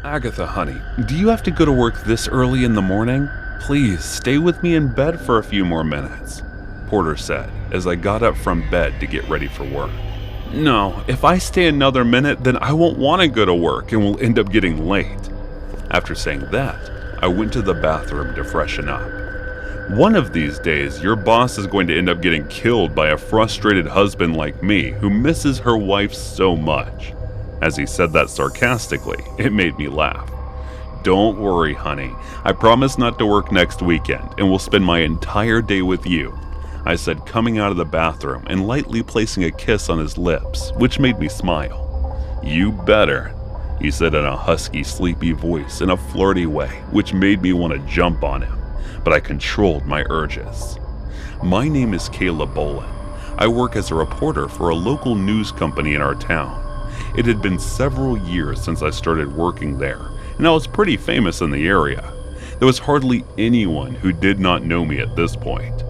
Agatha, honey, do you have to go to work this early in the morning? Please stay with me in bed for a few more minutes, Porter said as I got up from bed to get ready for work. No, if I stay another minute, then I won't want to go to work and will end up getting late. After saying that, I went to the bathroom to freshen up. One of these days, your boss is going to end up getting killed by a frustrated husband like me who misses her wife so much. As he said that sarcastically, it made me laugh. Don't worry, honey. I promise not to work next weekend and will spend my entire day with you, I said, coming out of the bathroom and lightly placing a kiss on his lips, which made me smile. You better, he said in a husky, sleepy voice in a flirty way, which made me want to jump on him, but I controlled my urges. My name is Caleb Bolin. I work as a reporter for a local news company in our town. It had been several years since I started working there, and I was pretty famous in the area. There was hardly anyone who did not know me at this point.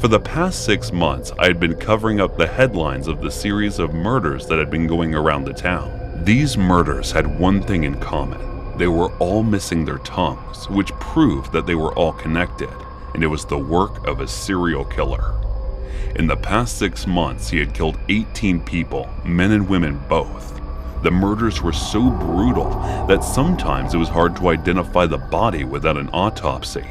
For the past 6 months, I had been covering up the headlines of the series of murders that had been going around the town. These murders had one thing in common. They were all missing their tongues, which proved that they were all connected, and it was the work of a serial killer. In the past 6 months, he had killed 18 people, men and women both. The murders were so brutal that sometimes it was hard to identify the body without an autopsy.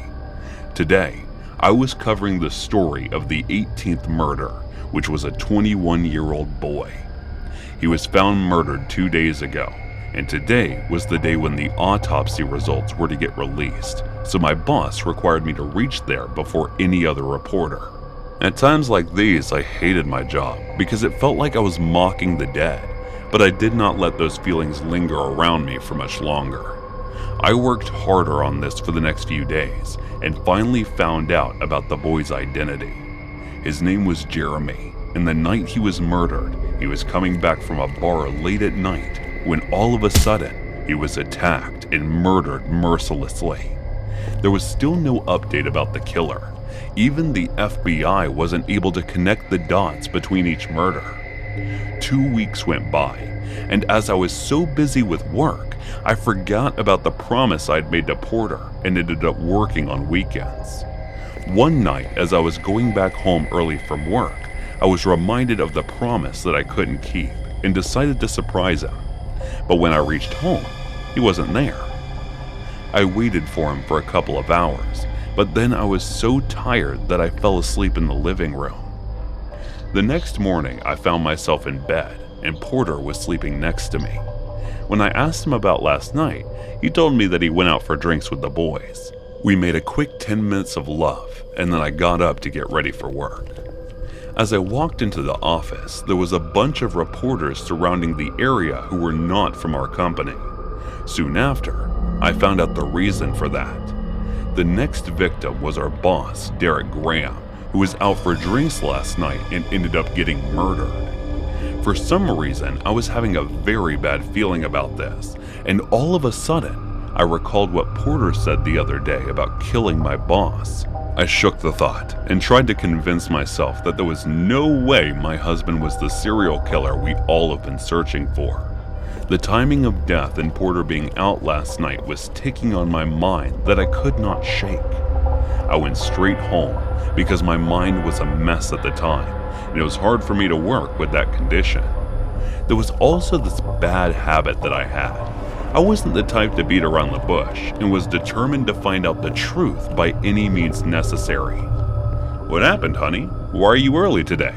Today, I was covering the story of the 18th murder, which was a 21-year-old boy. He was found murdered 2 days ago, and today was the day when the autopsy results were to get released, so my boss required me to reach there before any other reporter. At times like these, I hated my job because it felt like I was mocking the dead, but I did not let those feelings linger around me for much longer. I worked harder on this for the next few days and finally found out about the boy's identity. His name was Jeremy, and the night he was murdered, he was coming back from a bar late at night when all of a sudden he was attacked and murdered mercilessly. There was still no update about the killer. Even the FBI wasn't able to connect the dots between each murder. 2 weeks went by, and as I was so busy with work, I forgot about the promise I'd made to Porter and ended up working on weekends. One night, as I was going back home early from work, I was reminded of the promise that I couldn't keep and decided to surprise him. But when I reached home, he wasn't there. I waited for him for a couple of hours, but then I was so tired that I fell asleep in the living room. The next morning, I found myself in bed, and Porter was sleeping next to me. When I asked him about last night, he told me that he went out for drinks with the boys. We made a quick 10 minutes of love, and then I got up to get ready for work. As I walked into the office, there was a bunch of reporters surrounding the area who were not from our company. Soon after, I found out the reason for that. The next victim was our boss, Derek Graham, who was out for drinks last night and ended up getting murdered. For some reason, I was having a very bad feeling about this, and all of a sudden, I recalled what Porter said the other day about killing my boss. I shook the thought and tried to convince myself that there was no way my husband was the serial killer we all have been searching for. The timing of death and Porter being out last night was ticking on my mind that I could not shake. I went straight home because my mind was a mess at the time, and it was hard for me to work with that condition. There was also this bad habit that I had. I wasn't the type to beat around the bush and was determined to find out the truth by any means necessary. What happened, honey? Why are you early today?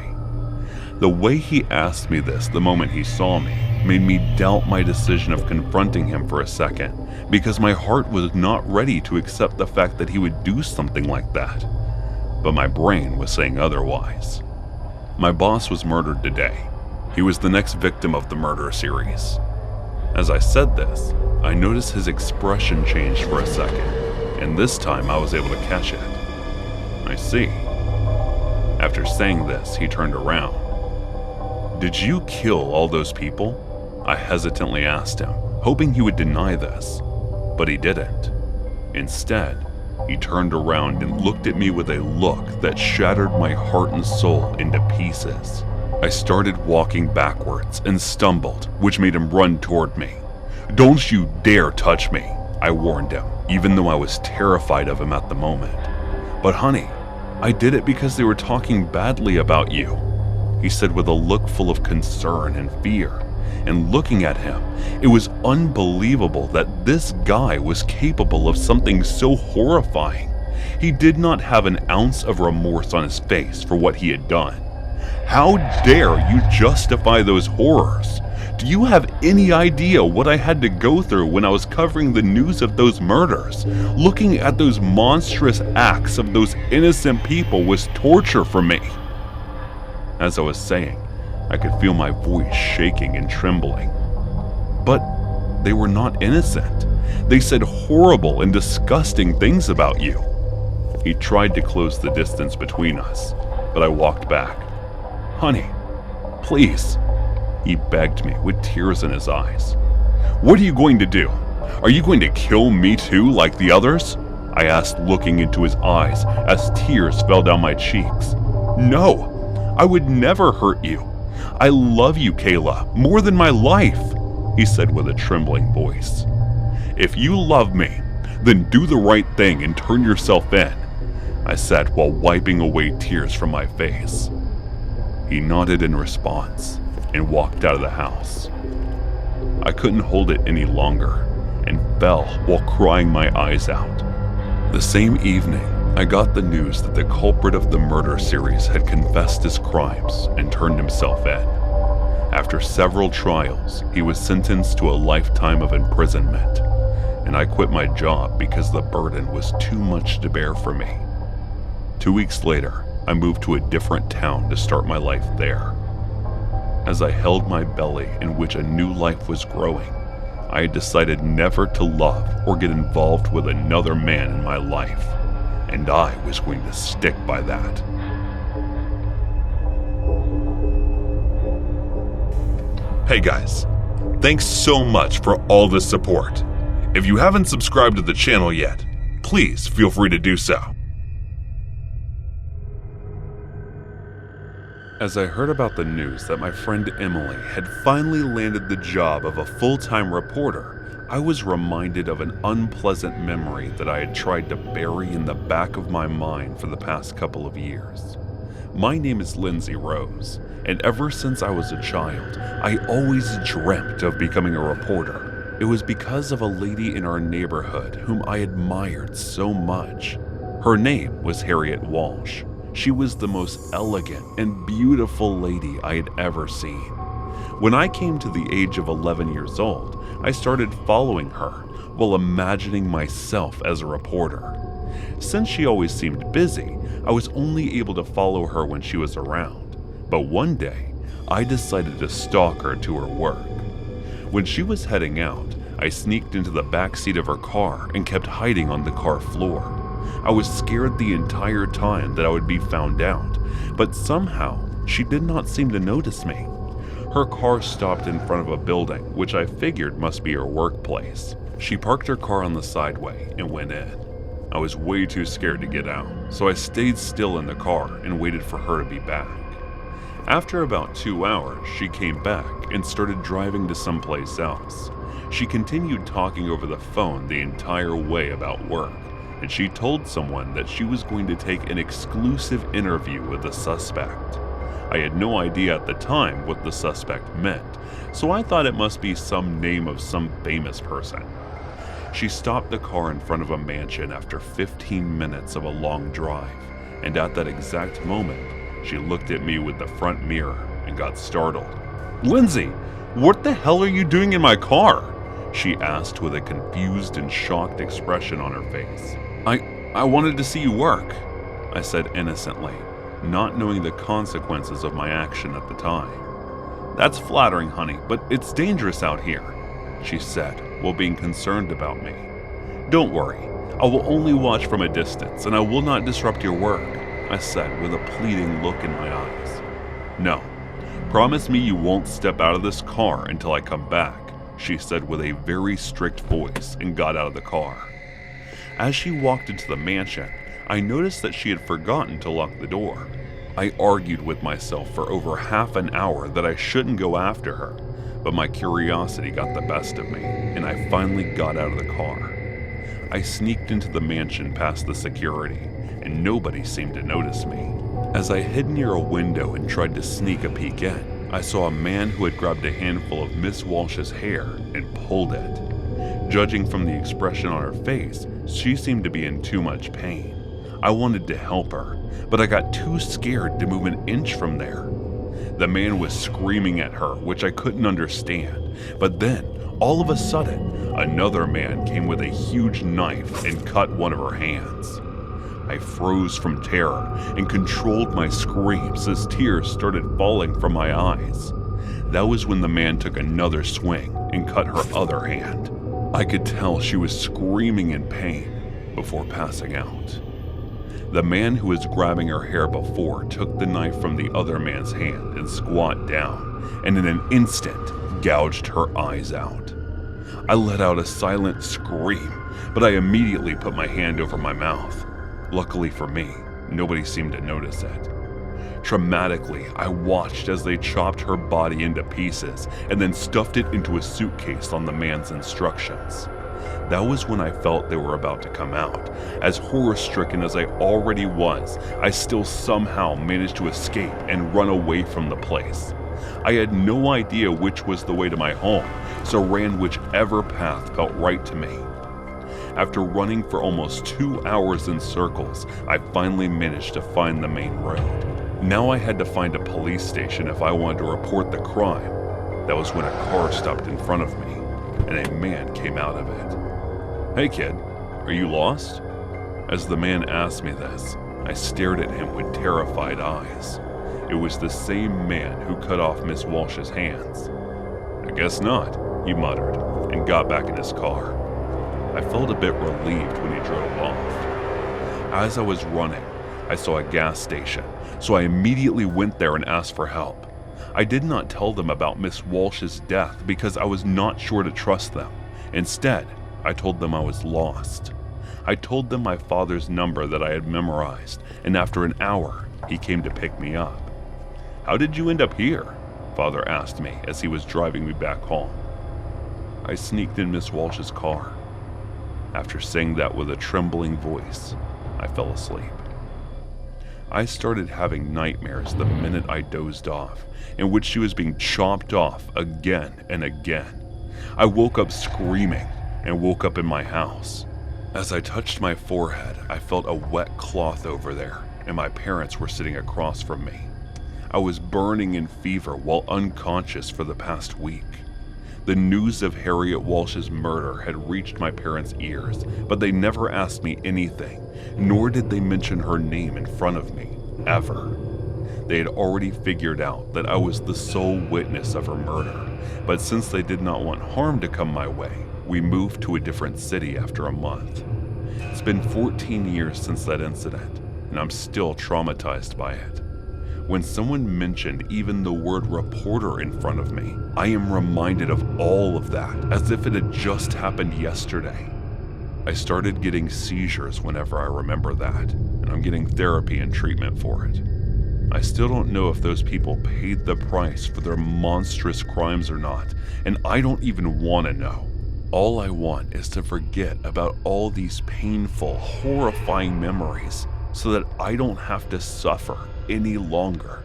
The way he asked me this the moment he saw me made me doubt my decision of confronting him for a second, because my heart was not ready to accept the fact that he would do something like that. But my brain was saying otherwise. My boss was murdered today. He was the next victim of the murder series. As I said this, I noticed his expression changed for a second, and this time I was able to catch it. I see. After saying this, he turned around. Did you kill all those people? I hesitantly asked him, hoping he would deny this, but he didn't. Instead, he turned around and looked at me with a look that shattered my heart and soul into pieces. I started walking backwards and stumbled, which made him run toward me. "Don't you dare touch me," I warned him, even though I was terrified of him at the moment. "But honey, I did it because they were talking badly about you," he said with a look full of concern and fear. And looking at him, it was unbelievable that this guy was capable of something so horrifying. He did not have an ounce of remorse on his face for what he had done. "How dare you justify those horrors? Do you have any idea what I had to go through when I was covering the news of those murders? Looking at those monstrous acts of those innocent people was torture for me." As I was saying, I could feel my voice shaking and trembling. "But they were not innocent. They said horrible and disgusting things about you." He tried to close the distance between us, but I walked back. "Honey, please," he begged me with tears in his eyes. "What are you going to do? Are you going to kill me too like the others?" I asked, looking into his eyes as tears fell down my cheeks. "No, I would never hurt you. I love you, Kayla, more than my life," he said with a trembling voice. "If you love me, then do the right thing and turn yourself in," I said while wiping away tears from my face. He nodded in response and walked out of the house. I couldn't hold it any longer and fell while crying my eyes out. The same evening, I got the news that the culprit of the murder series had confessed his crimes and turned himself in. After several trials, he was sentenced to a lifetime of imprisonment, and I quit my job because the burden was too much to bear for me. 2 weeks later, I moved to a different town to start my life there. As I held my belly in which a new life was growing, I had decided never to love or get involved with another man in my life, and I was going to stick by that. Hey guys, thanks so much for all the support. If you haven't subscribed to the channel yet, please feel free to do so. As I heard about the news that my friend Emily had finally landed the job of a full-time reporter, I was reminded of an unpleasant memory that I had tried to bury in the back of my mind for the past couple of years. My name is Lindsay Rose, and ever since I was a child, I always dreamt of becoming a reporter. It was because of a lady in our neighborhood whom I admired so much. Her name was Harriet Walsh. She was the most elegant and beautiful lady I had ever seen. When I came to the age of 11 years old, I started following her while imagining myself as a reporter. Since she always seemed busy, I was only able to follow her when she was around. But one day, I decided to stalk her to her work. When she was heading out, I sneaked into the back seat of her car and kept hiding on the car floor. I was scared the entire time that I would be found out, but somehow she did not seem to notice me. Her car stopped in front of a building, which I figured must be her workplace. She parked her car on the sideway and went in. I was way too scared to get out, so I stayed still in the car and waited for her to be back. After about 2 hours, she came back and started driving to someplace else. She continued talking over the phone the entire way about work, and she told someone that she was going to take an exclusive interview with the suspect. I had no idea at the time what the suspect meant, so I thought it must be some name of some famous person. She stopped the car in front of a mansion after 15 minutes of a long drive, and at that exact moment, she looked at me with the front mirror and got startled. "Lindsay, what the hell are you doing in my car?" she asked with a confused and shocked expression on her face. I wanted to see you work," I said innocently, not knowing the consequences of my action at the time. "That's flattering, honey, but it's dangerous out here," she said while being concerned about me. "Don't worry, I will only watch from a distance and I will not disrupt your work," I said with a pleading look in my eyes. "No, promise me you won't step out of this car until I come back," she said with a very strict voice and got out of the car. As she walked into the mansion, I noticed that she had forgotten to lock the door. I argued with myself for over half an hour that I shouldn't go after her, but my curiosity got the best of me, and I finally got out of the car. I sneaked into the mansion past the security, and nobody seemed to notice me. As I hid near a window and tried to sneak a peek in, I saw a man who had grabbed a handful of Miss Walsh's hair and pulled it. Judging from the expression on her face, she seemed to be in too much pain. I wanted to help her, but I got too scared to move an inch from there. The man was screaming at her, which I couldn't understand, but then, all of a sudden, another man came with a huge knife and cut one of her hands. I froze from terror and controlled my screams as tears started falling from my eyes. That was when the man took another swing and cut her other hand. I could tell she was screaming in pain before passing out. The man who was grabbing her hair before took the knife from the other man's hand and squat down, and in an instant gouged her eyes out. I let out a silent scream, but I immediately put my hand over my mouth. Luckily for me, nobody seemed to notice it. Traumatically, I watched as they chopped her body into pieces and then stuffed it into a suitcase on the man's instructions. That was when I felt they were about to come out. As horror-stricken as I already was, I still somehow managed to escape and run away from the place. I had no idea which was the way to my home, so ran whichever path felt right to me. After running for almost 2 hours in circles, I finally managed to find the main road. Now I had to find a police station if I wanted to report the crime. That was when a car stopped in front of me, and a man came out of it. "Hey kid, are you lost?" As the man asked me this, I stared at him with terrified eyes. It was the same man who cut off Miss Walsh's hands. "I guess not," he muttered, and got back in his car. I felt a bit relieved when he drove off. As I was running, I saw a gas station, so I immediately went there and asked for help. I did not tell them about Miss Walsh's death because I was not sure to trust them. Instead, I told them I was lost. I told them my father's number that I had memorized, and after an hour, he came to pick me up. "How did you end up here?" Father asked me as he was driving me back home. "I sneaked in Miss Walsh's car." After saying that with a trembling voice, I fell asleep. I started having nightmares the minute I dozed off, in which she was being chopped off again and again. I woke up screaming and woke up in my house. As I touched my forehead, I felt a wet cloth over there, and my parents were sitting across from me. I was burning in fever while unconscious for the past week. The news of Harriet Walsh's murder had reached my parents' ears, but they never asked me anything, nor did they mention her name in front of me, ever. They had already figured out that I was the sole witness of her murder, but since they did not want harm to come my way, we moved to a different city after a month. It's been 14 years since that incident, and I'm still traumatized by it. When someone mentioned even the word reporter in front of me, I am reminded of all of that as if it had just happened yesterday. I started getting seizures whenever I remember that, and I'm getting therapy and treatment for it. I still don't know if those people paid the price for their monstrous crimes or not, and I don't even want to know. All I want is to forget about all these painful, horrifying memories so that I don't have to suffer any longer.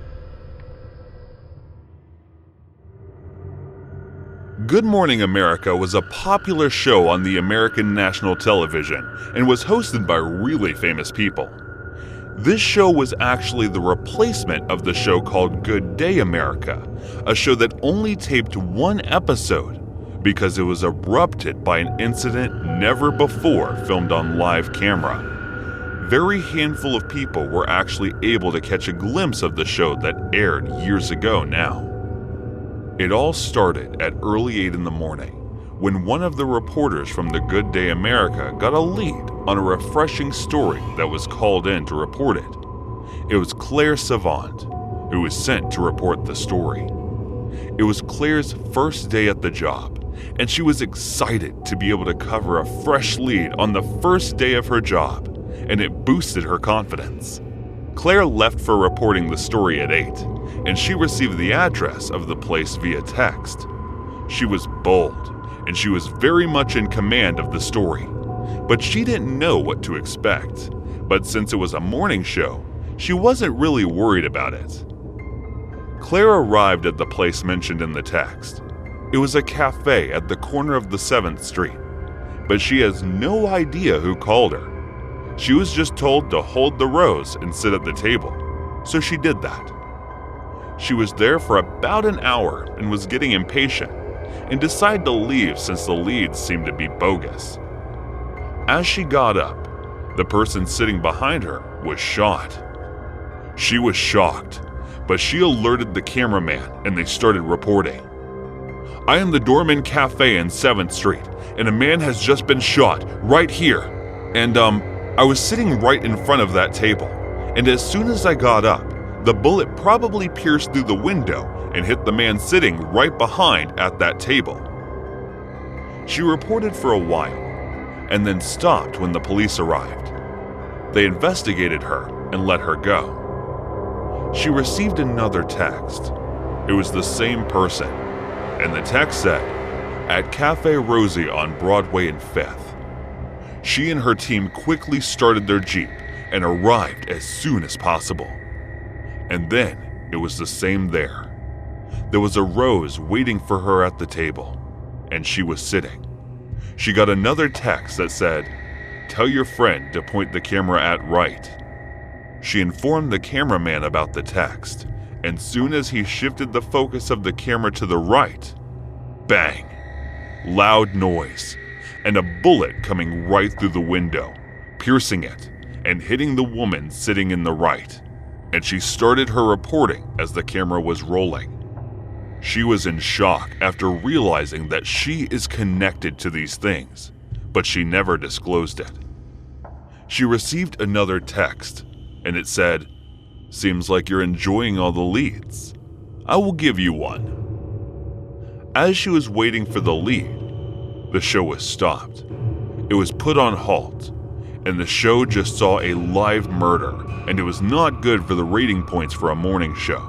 Good Morning America was a popular show on the American National Television and was hosted by really famous people. This show was actually the replacement of the show called Good Day America, a show that only taped one episode because it was abrupted by an incident never before filmed on live camera. Very handful of people were actually able to catch a glimpse of the show that aired years ago now. It all started at early 8 in the morning when one of the reporters from the Good Day America got a lead on a refreshing story that was called in to report it. It was Claire Savant who was sent to report the story. It was Claire's first day at the job, and she was excited to be able to cover a fresh lead on the first day of her job, and it boosted her confidence. Claire left for reporting the story at 8, and she received the address of the place via text. She was bold, and she was very much in command of the story, but she didn't know what to expect. But since it was a morning show, she wasn't really worried about it. Claire arrived at the place mentioned in the text. It was a cafe at the corner of the 7th Street, but she has no idea who called her. She was just told to hold the rose and sit at the table, so she did that. She was there for about an hour and was getting impatient and decided to leave since the leads seemed to be bogus. As she got up, the person sitting behind her was shot. She was shocked, but she alerted the cameraman and they started reporting. "I am the Doorman Cafe in 7th Street, and a man has just been shot right here. And I was sitting right in front of that table, and as soon as I got up, the bullet probably pierced through the window and hit the man sitting right behind at that table." She reported for a while, and then stopped when the police arrived. They investigated her and let her go. She received another text. It was the same person, and the text said, "At Cafe Rosie on Broadway and 5th. She and her team quickly started their Jeep and arrived as soon as possible. And then it was the same there. There was a rose waiting for her at the table, and she was sitting. She got another text that said, 'Tell your friend to point the camera at right.' She informed the cameraman about the text, and soon as he shifted the focus of the camera to the right, bang, loud noise, and a bullet coming right through the window, piercing it and hitting the woman sitting in the right. And she started her reporting as the camera was rolling. She was in shock after realizing that she is connected to these things, but she never disclosed it. She received another text, and it said, 'Seems like you're enjoying all the leads. I will give you one.' As she was waiting for the lead, the show was stopped. It was put on halt, and the show just saw a live murder, and it was not good for the rating points for a morning show.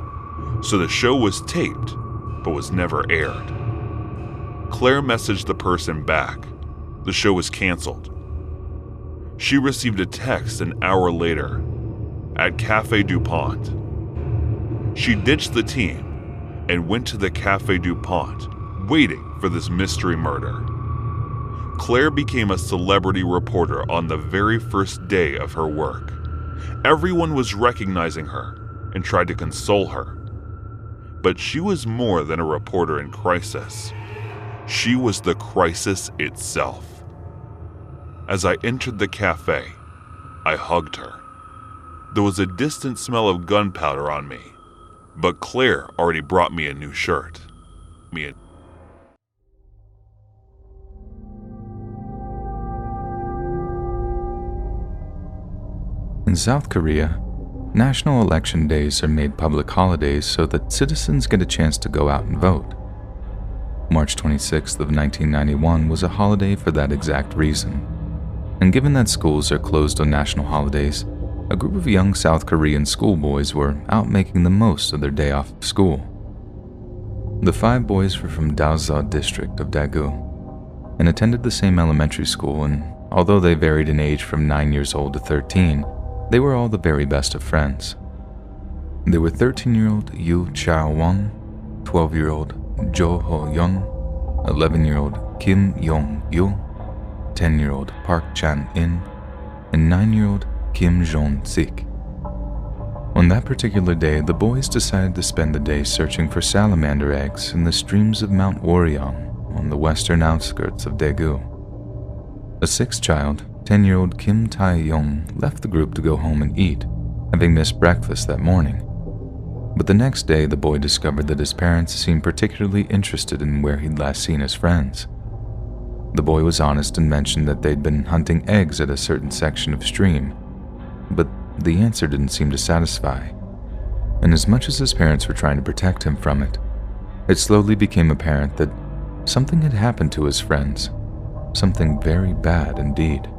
So the show was taped, but was never aired. Claire messaged the person back. The show was canceled. She received a text an hour later, at Café DuPont. She ditched the team and went to the Café DuPont, waiting for this mystery murder. Claire became a celebrity reporter on the very first day of her work. Everyone was recognizing her and tried to console her. But she was more than a reporter in crisis. She was the crisis itself. As I entered the cafe, I hugged her. There was a distant smell of gunpowder on me, but Claire already brought me a new shirt. In South Korea, national election days are made public holidays so that citizens get a chance to go out and vote. March 26th of 1991 was a holiday for that exact reason. And given that schools are closed on national holidays, a group of young South Korean schoolboys were out making the most of their day off of school. The 5 boys were from Daosa district of Daegu and attended the same elementary school, and although they varied in age from 9 years old to 13, they were all the very best of friends. They were 13-year-old Yu Chao-won, 12-year-old Jo Ho-yeon, 11-year-old Kim Yong-yu, 10-year-old Park Chan-in, and 9-year-old Kim Jong-sik. On that particular day, the boys decided to spend the day searching for salamander eggs in the streams of Mount Woryong on the western outskirts of Daegu. A 6th child, 10-year-old Kim Tae-yong, left the group to go home and eat, having missed breakfast that morning. But the next day, the boy discovered that his parents seemed particularly interested in where he'd last seen his friends. The boy was honest and mentioned that they'd been hunting eggs at a certain section of stream, but the answer didn't seem to satisfy. And as much as his parents were trying to protect him from it, it slowly became apparent that something had happened to his friends, something very bad indeed.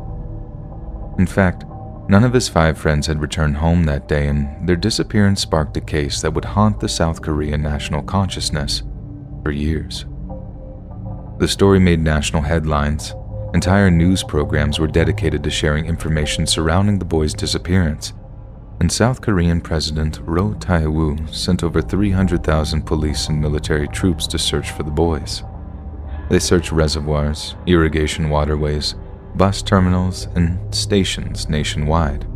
In fact, none of his 5 friends had returned home that day, and their disappearance sparked a case that would haunt the South Korean national consciousness for years. The story made national headlines. Entire news programs were dedicated to sharing information surrounding the boys' disappearance, and South Korean President Roh Tae-woo sent over 300,000 police and military troops to search for the boys. They searched reservoirs, irrigation waterways, bus terminals, and stations nationwide.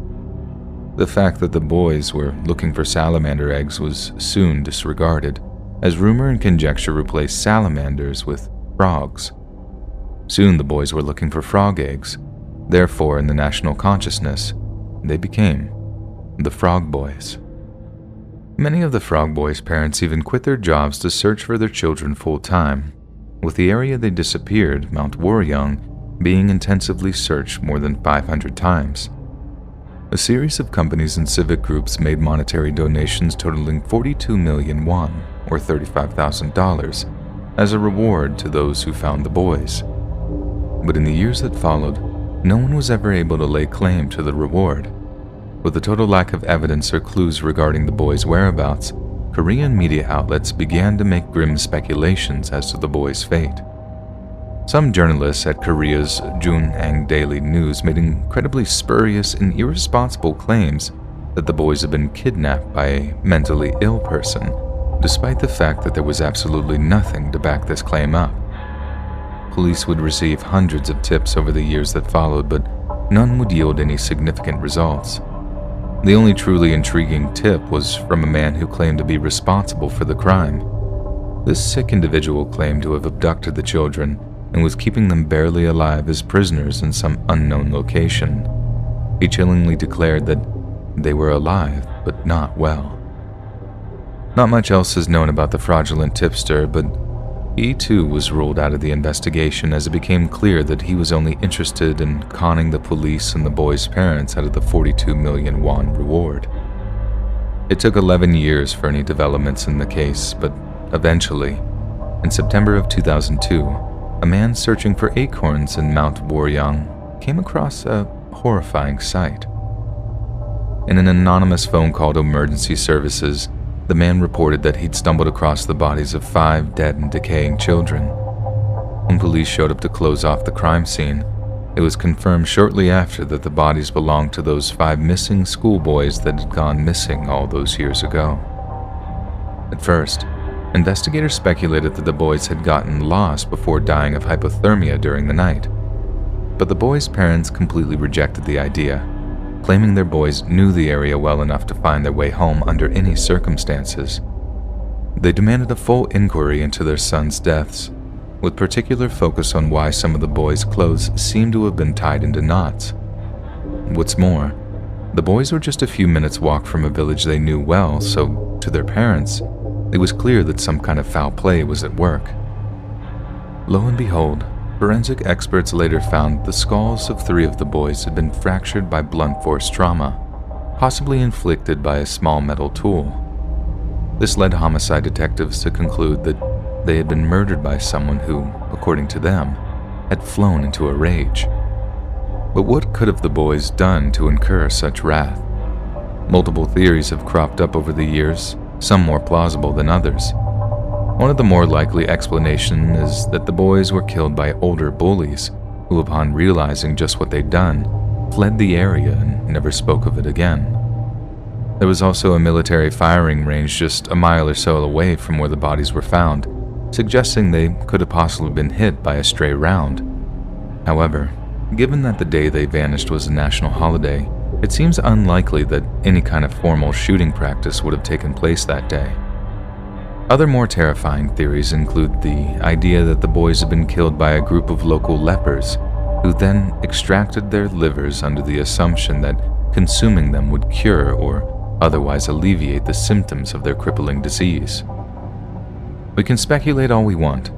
The fact that the boys were looking for salamander eggs was soon disregarded, as rumor and conjecture replaced salamanders with frogs. Soon the boys were looking for frog eggs. Therefore, in the national consciousness, they became the Frog Boys. Many of the Frog Boys' parents even quit their jobs to search for their children full-time, with the area they disappeared, Mount Woryong, being intensively searched more than 500 times. A series of companies and civic groups made monetary donations totaling 42 million won, or $35,000, as a reward to those who found the boys. But in the years that followed, no one was ever able to lay claim to the reward. With a total lack of evidence or clues regarding the boys' whereabouts, Korean media outlets began to make grim speculations as to the boys' fate. Some journalists at Korea's Junhang Daily News made incredibly spurious and irresponsible claims that the boys had been kidnapped by a mentally ill person, despite the fact that there was absolutely nothing to back this claim up. Police would receive hundreds of tips over the years that followed, but none would yield any significant results. The only truly intriguing tip was from a man who claimed to be responsible for the crime. This sick individual claimed to have abducted the children and was keeping them barely alive as prisoners in some unknown location. He chillingly declared that they were alive, but not well. Not much else is known about the fraudulent tipster, but he too was ruled out of the investigation as it became clear that he was only interested in conning the police and the boys' parents out of the 42 million won reward. It took 11 years for any developments in the case, but eventually, in September of 2002, a man searching for acorns in Mount Woryong came across a horrifying sight. In an anonymous phone call to emergency services, the man reported that he'd stumbled across the bodies of 5 dead and decaying children. When police showed up to close off the crime scene, it was confirmed shortly after that the bodies belonged to those 5 missing schoolboys that had gone missing all those years ago. At first, investigators speculated that the boys had gotten lost before dying of hypothermia during the night. But the boys' parents completely rejected the idea, claiming their boys knew the area well enough to find their way home under any circumstances. They demanded a full inquiry into their sons' deaths, with particular focus on why some of the boys' clothes seemed to have been tied into knots. What's more, the boys were just a few minutes' walk from a village they knew well, so to their parents, it was clear that some kind of foul play was at work. Lo and behold, forensic experts later found the skulls of 3 of the boys had been fractured by blunt force trauma, possibly inflicted by a small metal tool. This led homicide detectives to conclude that they had been murdered by someone who, according to them, had flown into a rage. But what could have the boys done to incur such wrath? Multiple theories have cropped up over the years, some more plausible than others. One of the more likely explanations is that the boys were killed by older bullies who, upon realizing just what they'd done, fled the area and never spoke of it again. There was also a military firing range just a mile or so away from where the bodies were found, suggesting they could have possibly been hit by a stray round. However, given that the day they vanished was a national holiday, it seems unlikely that any kind of formal shooting practice would have taken place that day. Other more terrifying theories include the idea that the boys had been killed by a group of local lepers, who then extracted their livers under the assumption that consuming them would cure or otherwise alleviate the symptoms of their crippling disease. We can speculate all we want,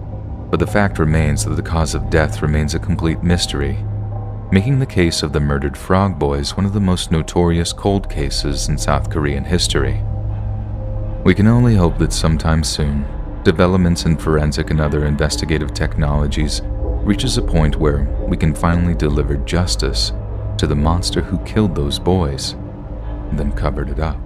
but the fact remains that the cause of death remains a complete mystery, making the case of the murdered Frog Boys one of the most notorious cold cases in South Korean history. We can only hope that sometime soon, developments in forensic and other investigative technologies reaches a point where we can finally deliver justice to the monster who killed those boys and then covered it up.